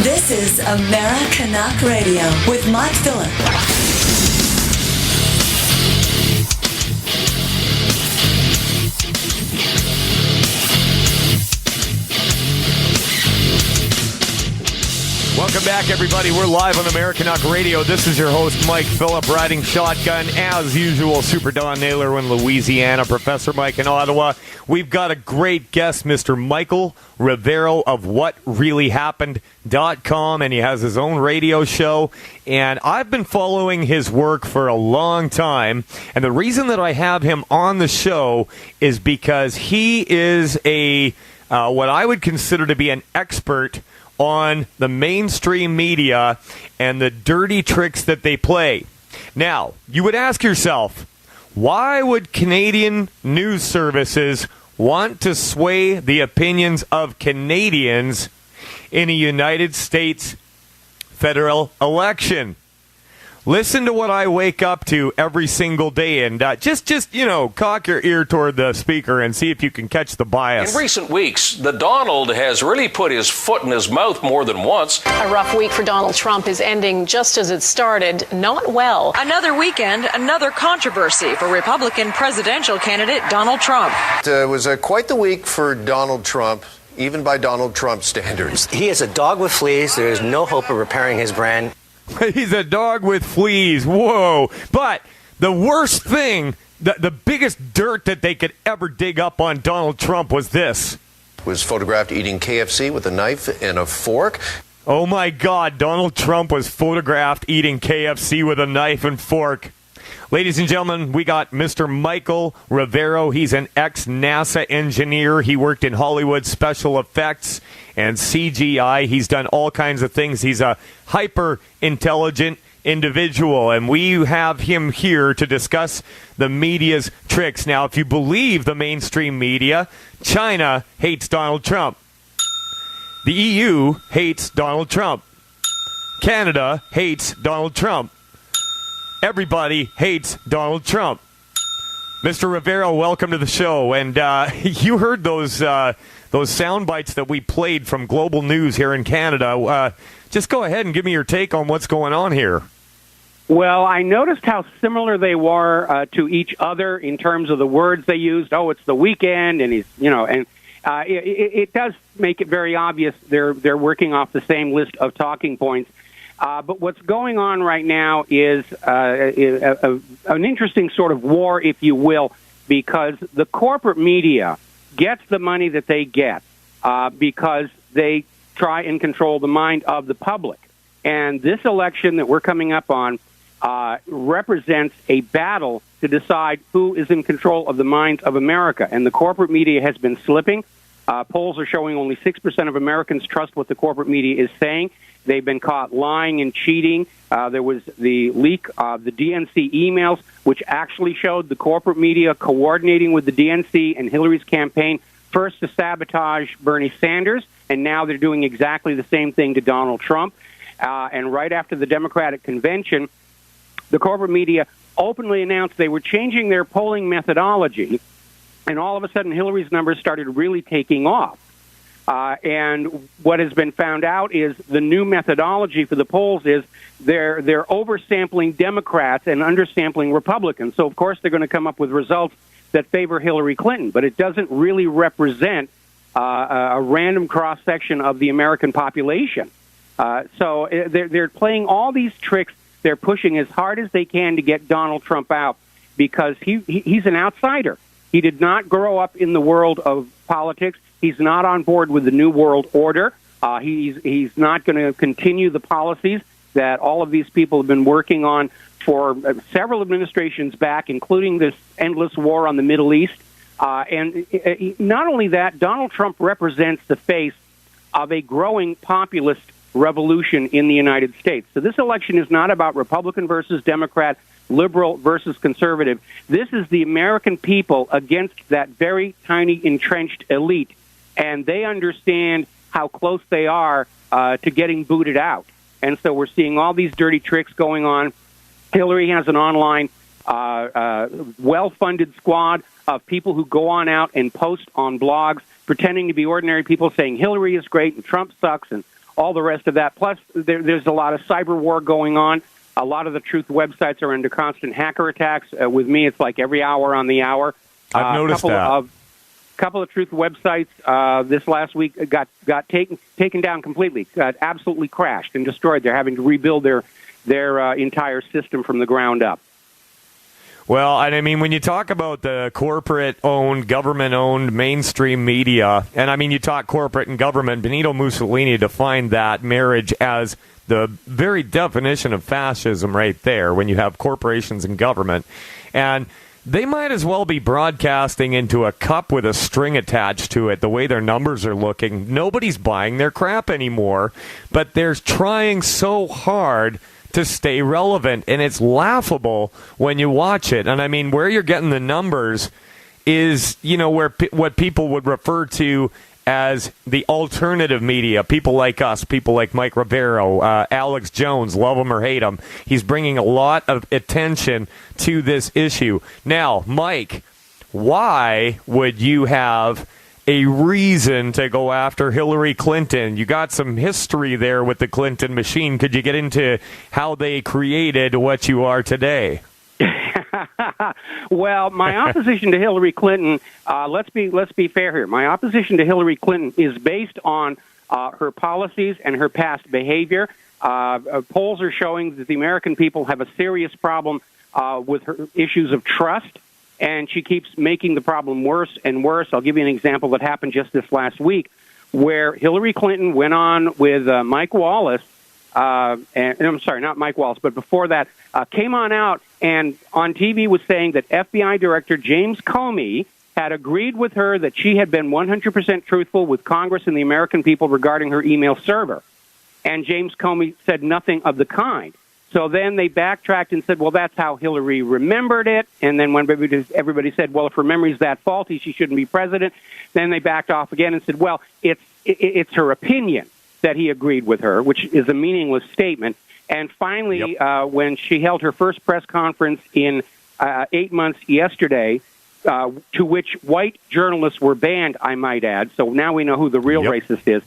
This is Americanuck Radio with Mike Phillip. Welcome back, everybody. We're live on Americanuck Radio. This is your host, Mike Phillip, riding shotgun, as usual. Super Don Naylor in Louisiana, Professor Mike in Ottawa. We've got a great guest, Mr. Michael Rivero of What Really Happened.com, and he has his own radio show. And I've been following his work for a long time. And the reason that I have him on the show is because he is a what I would consider to be an expert on the mainstream media and the dirty tricks that they play. Now, you would ask yourself, why would Canadian news services want to sway the opinions of Canadians in a United States federal election? Listen to what I wake up to every single day, and just cock your ear toward the speaker and see if you can catch the bias. In recent weeks, the Donald has really put his foot in his mouth more than once. A rough week for Donald Trump is ending just as it started, not well. Another weekend, another controversy for Republican presidential candidate Donald Trump. It was quite the week for Donald Trump, even by Donald Trump standards. He is a dog with fleas. There is no hope of repairing his brand. He's a dog with fleas. Whoa. But the worst thing, the biggest dirt that they could ever dig up on Donald Trump was this. Was photographed eating KFC with a knife and a fork. Oh, my God. Donald Trump was photographed eating KFC with a knife and fork. Ladies and gentlemen, we got Mr. Michael Rivero. He's an ex-NASA engineer. He worked in Hollywood special effects and CGI. He's done all kinds of things. He's a hyper-intelligent individual, and we have him here to discuss the media's tricks. Now, if you believe the mainstream media, China hates Donald Trump. The EU hates Donald Trump. Canada hates Donald Trump. Everybody hates Donald Trump. Mr. Rivero, welcome to the show. And you heard those sound bites that we played from Global News here in Canada. Just go ahead and give me your take on what's going on here. Well, I noticed how similar they were to each other in terms of the words they used. Oh, it's the weekend, and it does make it very obvious they're working off the same list of talking points. But what's going on right now is an interesting sort of war, if you will, because the corporate media gets the money that they get because they try and control the mind of the public. And this election that we're coming up on represents a battle to decide who is in control of the minds of America. And the corporate media has been slipping. Polls are showing only 6% of Americans trust what the corporate media is saying. They've been caught lying and cheating. There was the leak of the DNC emails, which actually showed the corporate media coordinating with the DNC and Hillary's campaign, first to sabotage Bernie Sanders, and now they're doing exactly the same thing to Donald Trump. And right after the Democratic convention, the corporate media openly announced they were changing their polling methodology, and all of a sudden Hillary's numbers started really taking off. And what has been found out is the new methodology for the polls is they're oversampling Democrats and undersampling Republicans. So, of course, they're going to come up with results that favor Hillary Clinton, but it doesn't really represent a random cross-section of the American population. So they're playing all these tricks. They're pushing as hard as they can to get Donald Trump out because he's an outsider. He did not grow up in the world of politics. He's not on board with the New World Order. He's not going to continue the policies that all of these people have been working on for several administrations back, including this endless war on the Middle East. And not only that, Donald Trump represents the face of a growing populist revolution in the United States. So this election is not about Republican versus Democrat, liberal versus conservative. This is the American people against that very tiny entrenched elite. And they understand how close they are to getting booted out. And so we're seeing all these dirty tricks going on. Hillary has an online well-funded squad of people who go on out and post on blogs pretending to be ordinary people saying Hillary is great and Trump sucks and all the rest of that. Plus, there's a lot of cyber war going on. A lot of the truth websites are under constant hacker attacks. With me, it's like every hour on the hour. I've noticed that. Couple of truth websites this last week got taken down completely, got absolutely crashed and destroyed. They're having to rebuild their entire system from the ground up. Well, and I mean, when you talk about the corporate-owned, government-owned mainstream media, and I mean, you talk corporate and government, Benito Mussolini defined that marriage as the very definition of fascism right there, when you have corporations and government. And they might as well be broadcasting into a cup with a string attached to it, the way their numbers are looking. Nobody's buying their crap anymore, but they're trying so hard to stay relevant, and it's laughable when you watch it. And I mean, where you're getting the numbers is, where what people would refer to as the alternative media, people like us, people like Mike Rivero, Alex Jones, love him or hate him. He's bringing a lot of attention to this issue. Now, Mike, why would you have a reason to go after Hillary Clinton? You got some history there with the Clinton machine. Could you get into how they created what you are today? Well, my opposition to Hillary Clinton, let's be fair here. My opposition to Hillary Clinton is based on her policies and her past behavior. Polls are showing that the American people have a serious problem with her issues of trust, and she keeps making the problem worse and worse. I'll give you an example that happened just this last week, where Hillary Clinton went on with Mike Wallace, and I'm sorry, not Mike Wallace, but before that, came on out and on TV was saying that FBI Director James Comey had agreed with her that she had been 100% truthful with Congress and the American people regarding her email server. And James Comey said nothing of the kind. So then they backtracked and said, well, that's how Hillary remembered it. And then when everybody said, well, if her memory's that faulty, she shouldn't be president, then they backed off again and said, well, it's her opinion that he agreed with her, which is a meaningless statement. And finally, when she held her first press conference in 8 months yesterday, to which white journalists were banned, I might add, so now we know who the real racist is,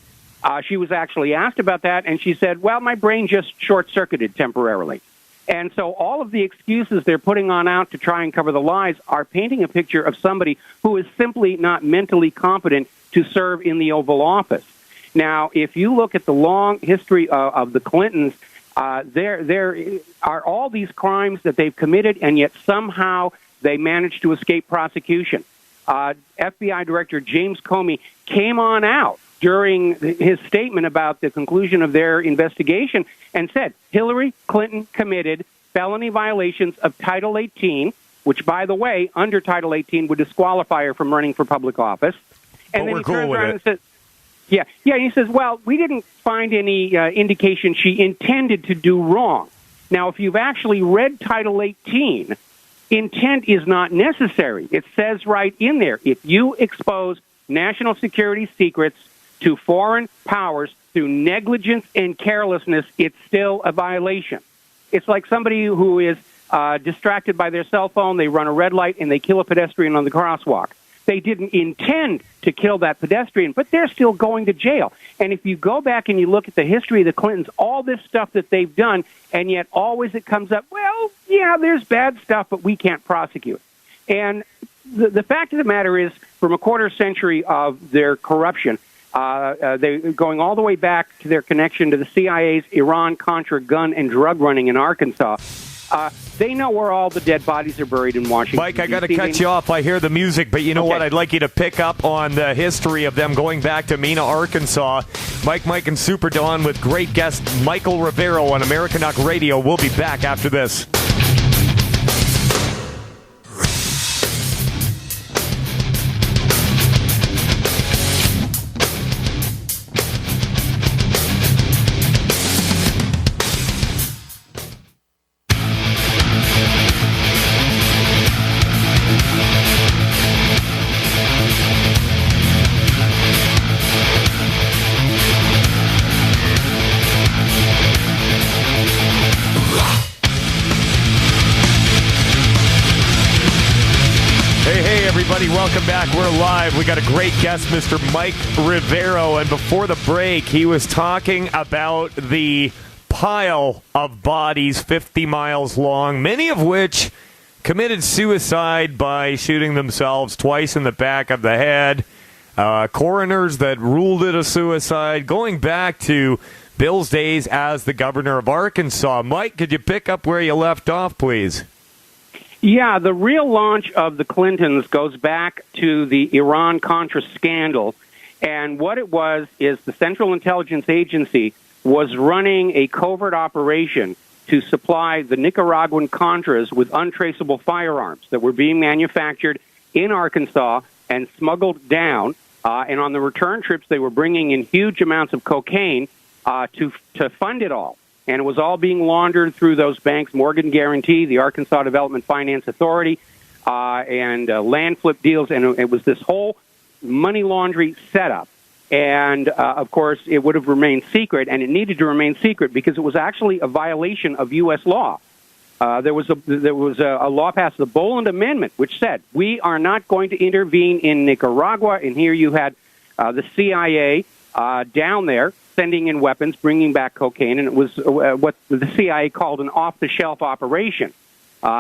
she was actually asked about that, and she said, well, my brain just short-circuited temporarily. And so all of the excuses they're putting on out to try and cover the lies are painting a picture of somebody who is simply not mentally competent to serve in the Oval Office. Now, if you look at the long history of the Clintons, there are all these crimes that they've committed, and yet somehow they managed to escape prosecution. FBI Director James Comey came on out during his statement about the conclusion of their investigation and said Hillary Clinton committed felony violations of Title 18, which, by the way, under Title 18 would disqualify her from running for public office. And then he turns around and says, he says, well, we didn't find any indication she intended to do wrong. Now, if you've actually read Title 18, intent is not necessary. It says right in there, if you expose national security secrets to foreign powers through negligence and carelessness, it's still a violation. It's like somebody who is distracted by their cell phone, they run a red light, and they kill a pedestrian on the crosswalk. They didn't intend to kill that pedestrian, but they're still going to jail. And if you go back and you look at the history of the Clintons, all this stuff that they've done, and yet always it comes up, well, yeah, there's bad stuff, but we can't prosecute. And the fact of the matter is, from a quarter century of their corruption, they're going all the way back to their connection to the CIA's Iran-Contra gun and drug running in Arkansas. They know where all the dead bodies are buried in Washington. Mike, I got to cut you off. I hear the music, but you know what? I'd like you to pick up on the history of them going back to Mena, Arkansas. Mike, and Super Don with great guest Michael Rivero on Americanuck Radio. We'll be back after this. everybody. Welcome back. We're live. We got a great guest, Mr. Mike Rivero. And before the break, he was talking about the pile of bodies 50 miles long, many of which committed suicide by shooting themselves twice in the back of the head. Coroners that ruled it a suicide, going back to Bill's days as the governor of Arkansas. Mike, could you pick up where you left off, please? Yeah, the real launch of the Clintons goes back to the Iran-Contra scandal. And what it was is the Central Intelligence Agency was running a covert operation to supply the Nicaraguan Contras with untraceable firearms that were being manufactured in Arkansas and smuggled down. And on the return trips, they were bringing in huge amounts of cocaine to fund it all. And it was all being laundered through those banks, Morgan Guarantee, the Arkansas Development Finance Authority, and land flip deals. And it was this whole money laundry setup. And, of course, it would have remained secret, and it needed to remain secret because it was actually a violation of U.S. law. There was a law passed, the Boland Amendment, which said we are not going to intervene in Nicaragua. And here you had the CIA down there sending in weapons, bringing back cocaine, and it was what the CIA called an off-the-shelf operation,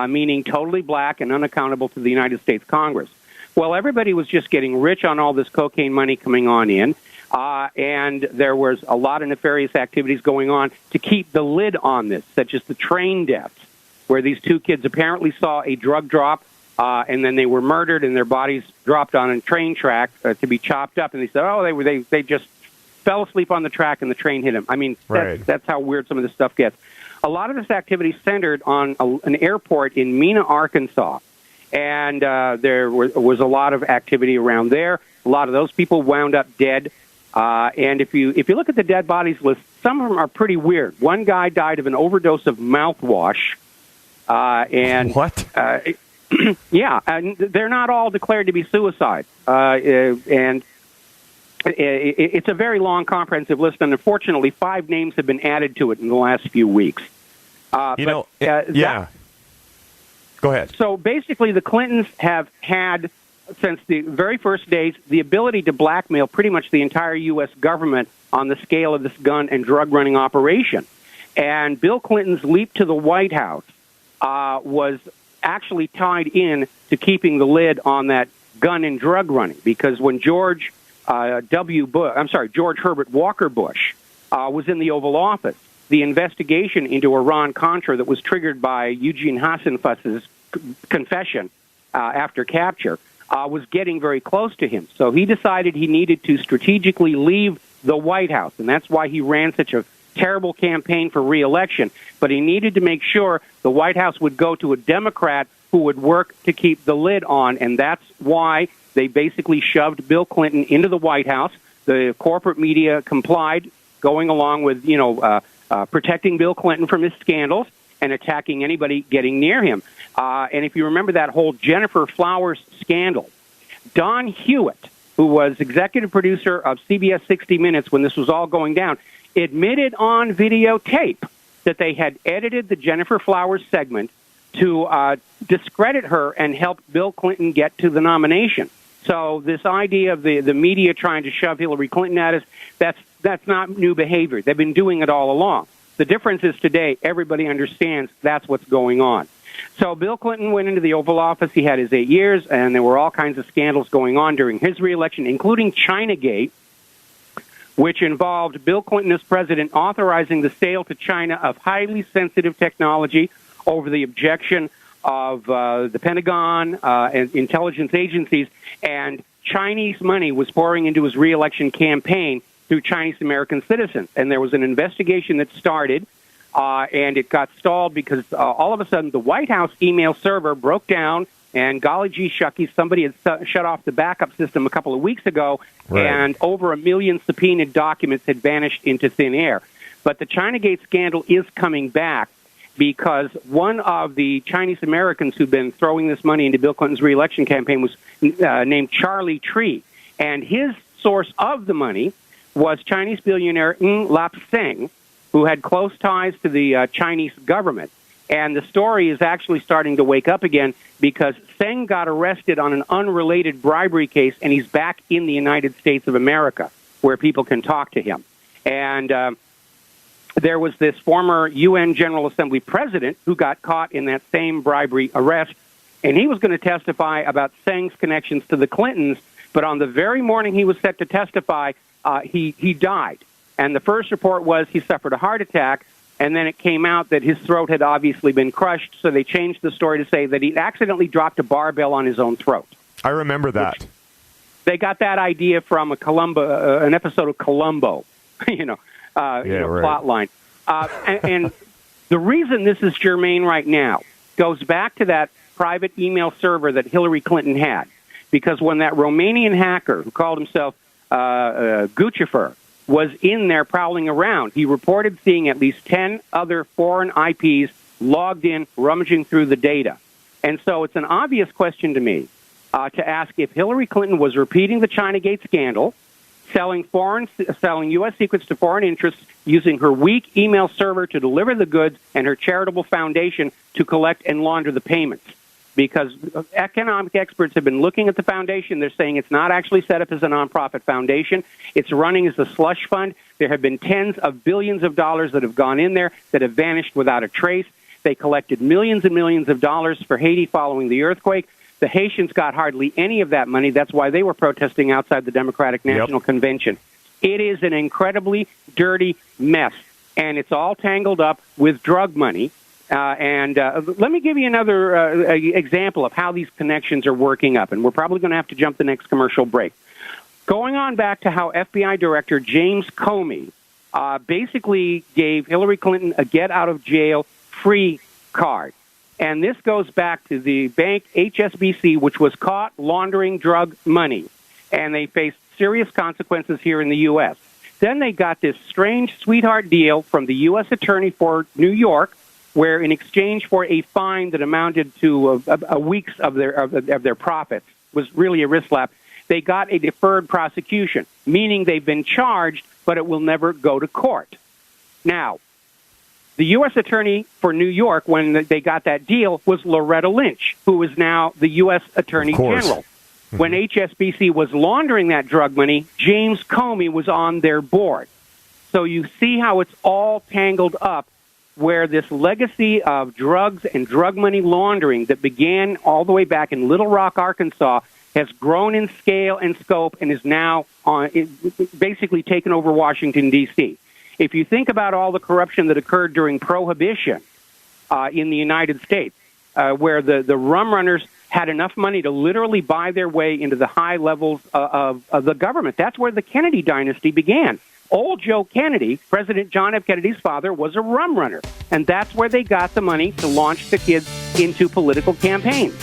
meaning totally black and unaccountable to the United States Congress. Well, everybody was just getting rich on all this cocaine money coming on in, and there was a lot of nefarious activities going on to keep the lid on this, such as the train deaths, where these two kids apparently saw a drug drop, and then they were murdered, and their bodies dropped on a train track to be chopped up, and they said, oh, they just fell asleep on the track and the train hit him. I mean, that's how weird some of this stuff gets. A lot of this activity centered on an airport in Mena, Arkansas, and there was a lot of activity around there. A lot of those people wound up dead. And if you look at the dead bodies list, some of them are pretty weird. One guy died of an overdose of mouthwash. And what? Yeah, and they're not all declared to be suicide. And it's a very long, comprehensive list, and unfortunately, 5 names have been added to it in the last few weeks. Go ahead. So basically, the Clintons have had, since the very first days, the ability to blackmail pretty much the entire U.S. government on the scale of this gun and drug-running operation. And Bill Clinton's leap to the White House was actually tied in to keeping the lid on that gun and drug running, because when George Herbert Walker Bush was in the Oval Office, the investigation into Iran-Contra that was triggered by Eugene Hassenfuss's confession after capture was getting very close to him. So he decided he needed to strategically leave the White House, and that's why he ran such a terrible campaign for re-election. But he needed to make sure the White House would go to a Democrat who would work to keep the lid on, and that's why they basically shoved Bill Clinton into the White House. The corporate media complied, going along with, protecting Bill Clinton from his scandals and attacking anybody getting near him. And if you remember that whole Jennifer Flowers scandal, Don Hewitt, who was executive producer of CBS 60 Minutes when this was all going down, admitted on videotape that they had edited the Jennifer Flowers segment to discredit her and help Bill Clinton get to the nomination. So this idea of the media trying to shove Hillary Clinton at us, that's not new behavior. They've been doing it all along. The difference is today everybody understands that's what's going on. So Bill Clinton went into the Oval Office. He had his 8 years, and there were all kinds of scandals going on during his reelection, including Chinagate, which involved Bill Clinton as president authorizing the sale to China of highly sensitive technology over the objection of the Pentagon and intelligence agencies, and Chinese money was pouring into his reelection campaign through Chinese-American citizens. And there was an investigation that started, and it got stalled because all of a sudden the White House email server broke down, and golly gee shuckies, somebody had shut off the backup system a couple of weeks ago, right, and over 1 million subpoenaed documents had vanished into thin air. But the Chinagate scandal is coming back, because one of the Chinese Americans who'd been throwing this money into Bill Clinton's reelection campaign was named Charlie Tree. And his source of the money was Chinese billionaire Ng Lap Seng, who had close ties to the Chinese government. And the story is actually starting to wake up again because Seng got arrested on an unrelated bribery case, and he's back in the United States of America where people can talk to him. And there was this former UN General Assembly president who got caught in that same bribery arrest, and he was going to testify about Seng's connections to the Clintons, but on the very morning he was set to testify, he died. And the first report was he suffered a heart attack, and then it came out that his throat had obviously been crushed, so they changed the story to say that he accidentally dropped a barbell on his own throat. I remember that. They got that idea from an episode of Columbo, plot line. And the reason this is germane right now goes back to that private email server that Hillary Clinton had, because when that Romanian hacker who called himself Guccifer was in there prowling around, he reported seeing at least 10 other foreign IPs logged in, rummaging through the data. And so it's an obvious question to me to ask if Hillary Clinton was repeating the Chinagate scandal, selling U.S. secrets to foreign interests, using her weak email server to deliver the goods, and her charitable foundation to collect and launder the payments. Because economic experts have been looking at the foundation. They're saying it's not actually set up as a nonprofit foundation. It's running as a slush fund. There have been tens of billions of dollars that have gone in there that have vanished without a trace. They collected millions and millions of dollars for Haiti following the earthquake. The Haitians got hardly any of that money. That's why they were protesting outside the Democratic National Convention. It is an incredibly dirty mess, and it's all tangled up with drug money. Let me give you another example of how these connections are working up, and we're probably going to have to jump the next commercial break. Going on back to how FBI Director James Comey basically gave Hillary Clinton a get-out-of-jail-free card. And this goes back to the bank HSBC, which was caught laundering drug money, and they faced serious consequences here in the U.S. Then they got this strange sweetheart deal from the U.S. Attorney for New York, where in exchange for a fine that amounted to a week's of their profits, was really a wrist slap, they got a deferred prosecution, meaning they've been charged, but it will never go to court. Now, the U.S. Attorney for New York, when they got that deal, was Loretta Lynch, who is now the U.S. Attorney General. When HSBC was laundering that drug money, James Comey was on their board. So you see how it's all tangled up, where this legacy of drugs and drug money laundering that began all the way back in Little Rock, Arkansas, has grown in scale and scope and is now basically taken over Washington, D.C. If you think about all the corruption that occurred during Prohibition in the United States, where the rum runners had enough money to literally buy their way into the high levels of the government, that's where the Kennedy dynasty began. Old Joe Kennedy, President John F. Kennedy's father, was a rum runner, and that's where they got the money to launch the kids into political campaigns.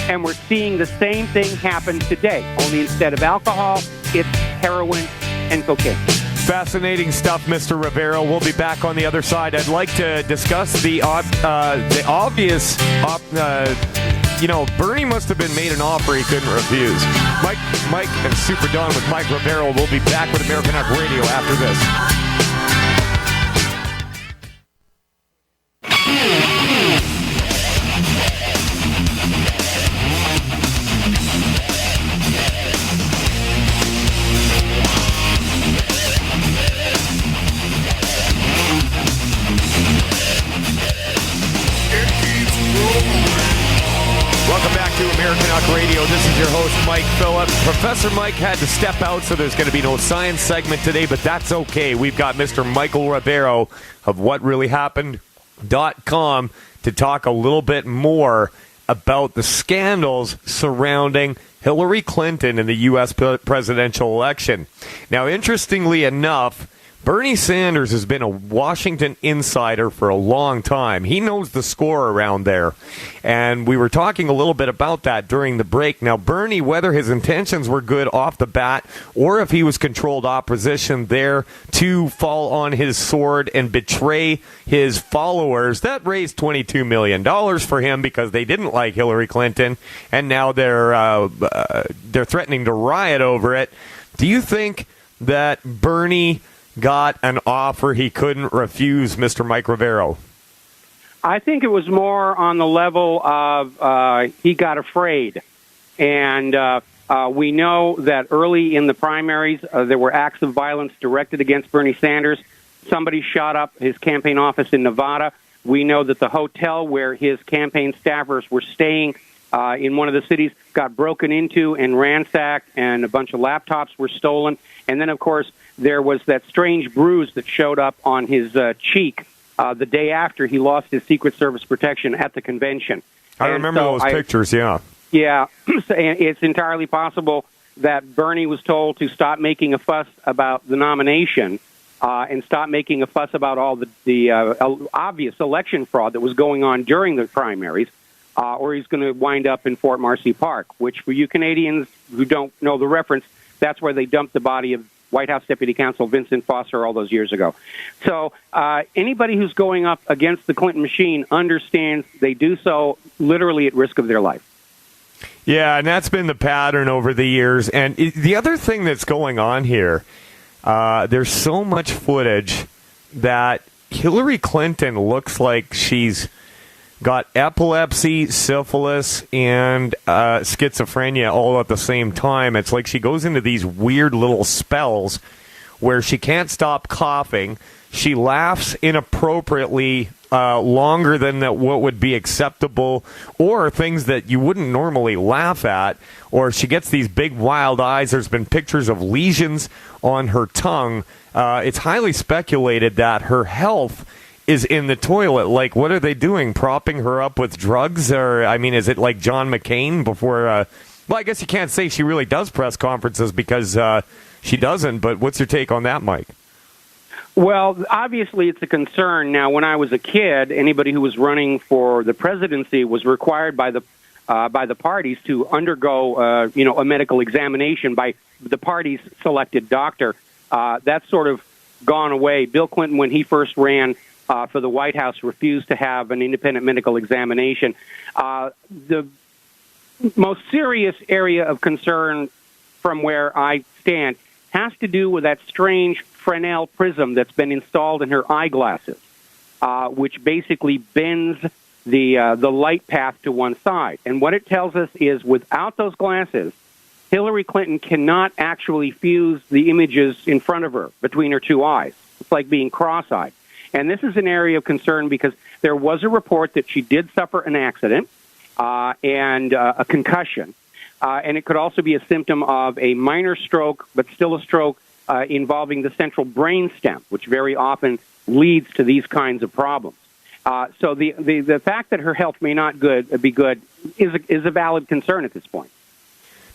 And we're seeing the same thing happen today, only instead of alcohol, it's heroin and cocaine. Fascinating stuff, Mr. Rivero. We'll be back on the other side. I'd like to discuss the obvious, Bernie must have been made an offer he couldn't refuse. Mike and Super Don with Mike Rivero. We'll be back with Americanuck Radio after this. Welcome back to Americanuck Radio. This is your host, Mike Phillips. Professor Mike had to step out, so there's going to be no science segment today, but that's okay. We've got Mr. Michael Rivero of WhatReallyHappened.com to talk a little bit more about the scandals surrounding Hillary Clinton in the U.S. presidential election. Now, interestingly enough, Bernie Sanders has been a Washington insider for a long time. He knows the score around there. And we were talking a little bit about that during the break. Now, Bernie, whether his intentions were good off the bat or if he was controlled opposition there to fall on his sword and betray his followers, that raised $22 million for him because they didn't like Hillary Clinton. And now they're threatening to riot over it. Do you think that Bernie got an offer he couldn't refuse, Mr. Mike Rivero? I think it was more on the level of he got afraid. And we know that early in the primaries, there were acts of violence directed against Bernie Sanders. Somebody shot up his campaign office in Nevada. We know that the hotel where his campaign staffers were staying in one of the cities got broken into and ransacked, and a bunch of laptops were stolen. And then, of course, there was that strange bruise that showed up on his cheek the day after he lost his Secret Service protection at the convention. I remember those pictures, yeah. Yeah, and it's entirely possible that Bernie was told to stop making a fuss about the nomination and stop making a fuss about all the obvious election fraud that was going on during the primaries, or he's going to wind up in Fort Marcy Park, which for you Canadians who don't know the reference, that's where they dumped the body of White House Deputy Counsel Vincent Foster all those years ago. So anybody who's going up against the Clinton machine understands they do so literally at risk of their life. Yeah, and that's been the pattern over the years. And the other thing that's going on here, there's so much footage that Hillary Clinton looks like she's got epilepsy, syphilis, and schizophrenia all at the same time. It's like she goes into these weird little spells where she can't stop coughing. She laughs inappropriately longer than what would be acceptable, or things that you wouldn't normally laugh at, or she gets these big wild eyes. There's been pictures of lesions on her tongue. It's highly speculated that her health is in the toilet. Like, what are they doing? Propping her up with drugs? Or, I mean, is it like John McCain before... well, I guess you can't say she really does press conferences because she doesn't, but what's your take on that, Mike? Well, obviously it's a concern. Now, when I was a kid, anybody who was running for the presidency was required by the parties to undergo, a medical examination by the party's selected doctor. That's sort of gone away. Bill Clinton, when he first ran for the White House, refused to have an independent medical examination. The most serious area of concern from where I stand has to do with that strange Fresnel prism that's been installed in her eyeglasses, which basically bends the light path to one side. And what it tells us is without those glasses, Hillary Clinton cannot actually fuse the images in front of her between her two eyes. It's like being cross-eyed. And this is an area of concern because there was a report that she did suffer an accident and a concussion. And it could also be a symptom of a minor stroke, but still a stroke involving the central brain stem, which very often leads to these kinds of problems. So the fact that her health may not be good is a valid concern at this point.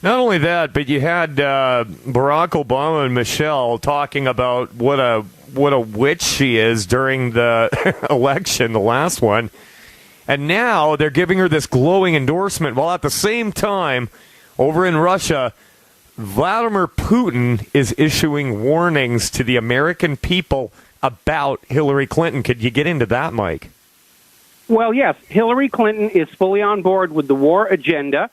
Not only that, but you had Barack Obama and Michelle talking about what a witch she is during the election, the last one. And now they're giving her this glowing endorsement, while at the same time, over in Russia, Vladimir Putin is issuing warnings to the American people about Hillary Clinton. Could you get into that, Mike? Well, yes. Hillary Clinton is fully on board with the war agenda.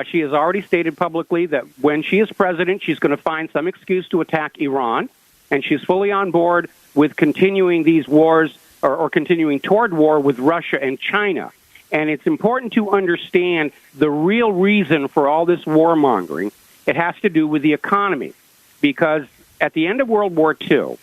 She has already stated publicly that when she is president, she's going to find some excuse to attack Iran. And she's fully on board with continuing these wars or continuing toward war with Russia and China. And it's important to understand the real reason for all this warmongering. It has to do with the economy, because at the end of World War II,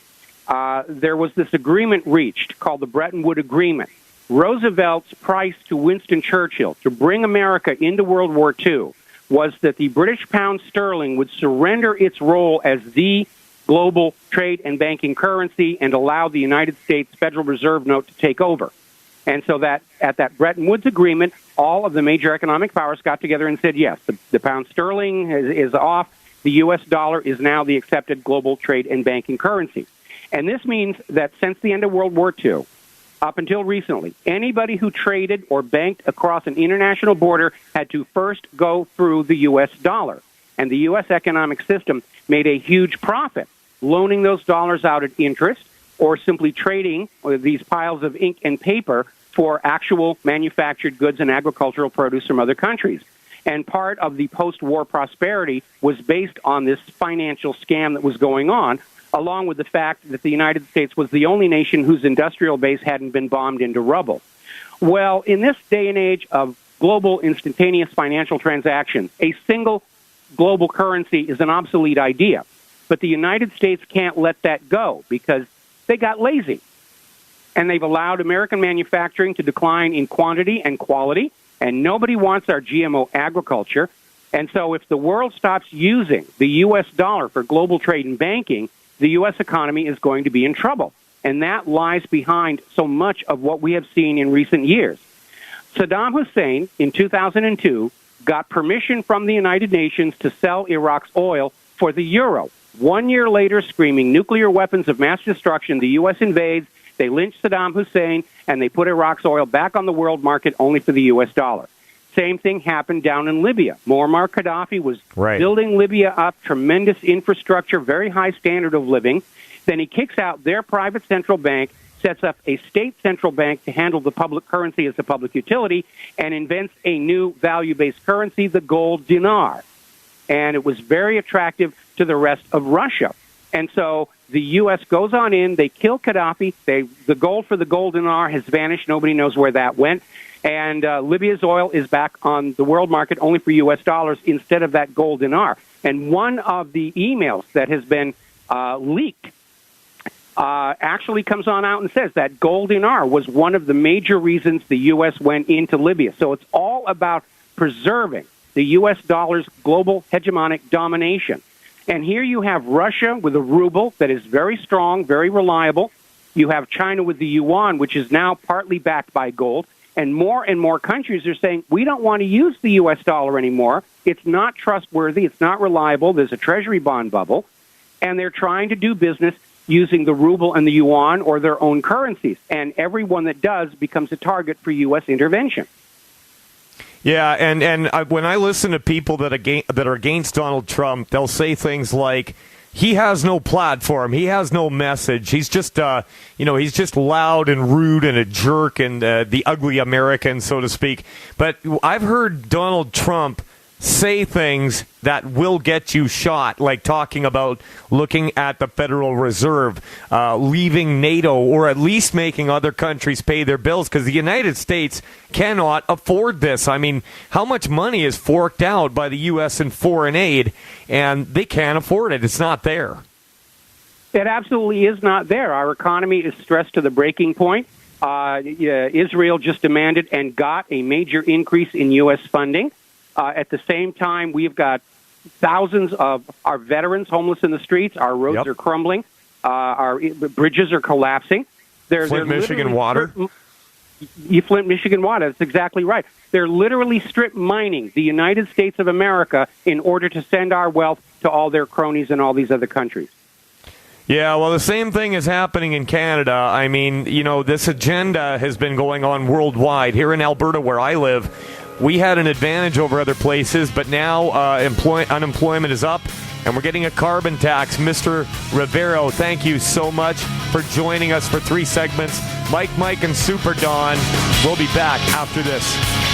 there was this agreement reached called the Bretton Woods Agreement. Roosevelt's price to Winston Churchill to bring America into World War II was that the British pound sterling would surrender its role as the global trade and banking currency and allow the United States Federal Reserve note to take over. And so that at that Bretton Woods Agreement, all of the major economic powers got together and said, yes, the pound sterling is off. The U.S. dollar is now the accepted global trade and banking currency. And this means that since the end of World War II, up until recently, anybody who traded or banked across an international border had to first go through the U.S. dollar. And the U.S. economic system made a huge profit, loaning those dollars out at interest or simply trading these piles of ink and paper for actual manufactured goods and agricultural produce from other countries. And part of the post-war prosperity was based on this financial scam that was going on, along with the fact that the United States was the only nation whose industrial base hadn't been bombed into rubble. Well, in this day and age of global instantaneous financial transactions, a single global currency is an obsolete idea. But the United States can't let that go because they got lazy. And they've allowed American manufacturing to decline in quantity and quality, and nobody wants our GMO agriculture. And so if the world stops using the U.S. dollar for global trade and banking, the U.S. economy is going to be in trouble. And that lies behind so much of what we have seen in recent years. Saddam Hussein, in 2002, got permission from the United Nations to sell Iraq's oil for the euro. 1 year later, screaming nuclear weapons of mass destruction, the U.S. invades, they lynch Saddam Hussein, and they put Iraq's oil back on the world market only for the U.S. dollar. Same thing happened down in Libya. Muammar Gaddafi was building Libya up, tremendous infrastructure, very high standard of living. Then he kicks out their private central bank, sets up a state central bank to handle the public currency as a public utility, and invents a new value-based currency, the gold dinar. And it was very attractive to the rest of Russia. And so the U.S. goes on in, they kill Gaddafi, the gold for the gold dinar has vanished, nobody knows where that went, and Libya's oil is back on the world market only for U.S. dollars instead of that gold dinar. And one of the emails that has been leaked actually comes on out and says that gold dinar was one of the major reasons the U.S. went into Libya. So it's all about preserving the U.S. dollar's global hegemonic domination. And here you have Russia with a ruble that is very strong, very reliable. You have China with the yuan, which is now partly backed by gold. And more countries are saying, we don't want to use the U.S. dollar anymore. It's not trustworthy. It's not reliable. There's a treasury bond bubble. And they're trying to do business using the ruble and the yuan or their own currencies. And everyone that does becomes a target for U.S. intervention. Yeah, and when I listen to people that are against Donald Trump, they'll say things like, he has no platform, he has no message, he's just he's just loud and rude and a jerk and the ugly American, so to speak. But I've heard Donald Trump say things that will get you shot, like talking about looking at the Federal Reserve, leaving NATO, or at least making other countries pay their bills, because the United States cannot afford this. I mean, how much money is forked out by the U.S. in foreign aid, and they can't afford it. It's not there. It absolutely is not there. Our economy is stressed to the breaking point. Israel just demanded and got a major increase in U.S. funding. At the same time, we've got thousands of our veterans homeless in the streets. Our roads are crumbling. Our bridges are collapsing. Flint, Michigan water. Flint, Michigan water. That's exactly right. They're literally strip mining the United States of America in order to send our wealth to all their cronies in all these other countries. Yeah, well, the same thing is happening in Canada. I mean, this agenda has been going on worldwide. Here in Alberta, where I live, we had an advantage over other places, but now unemployment is up, and we're getting a carbon tax. Mr. Rivero, thank you so much for joining us for 3 segments. Mike, and Super Don will be back after this.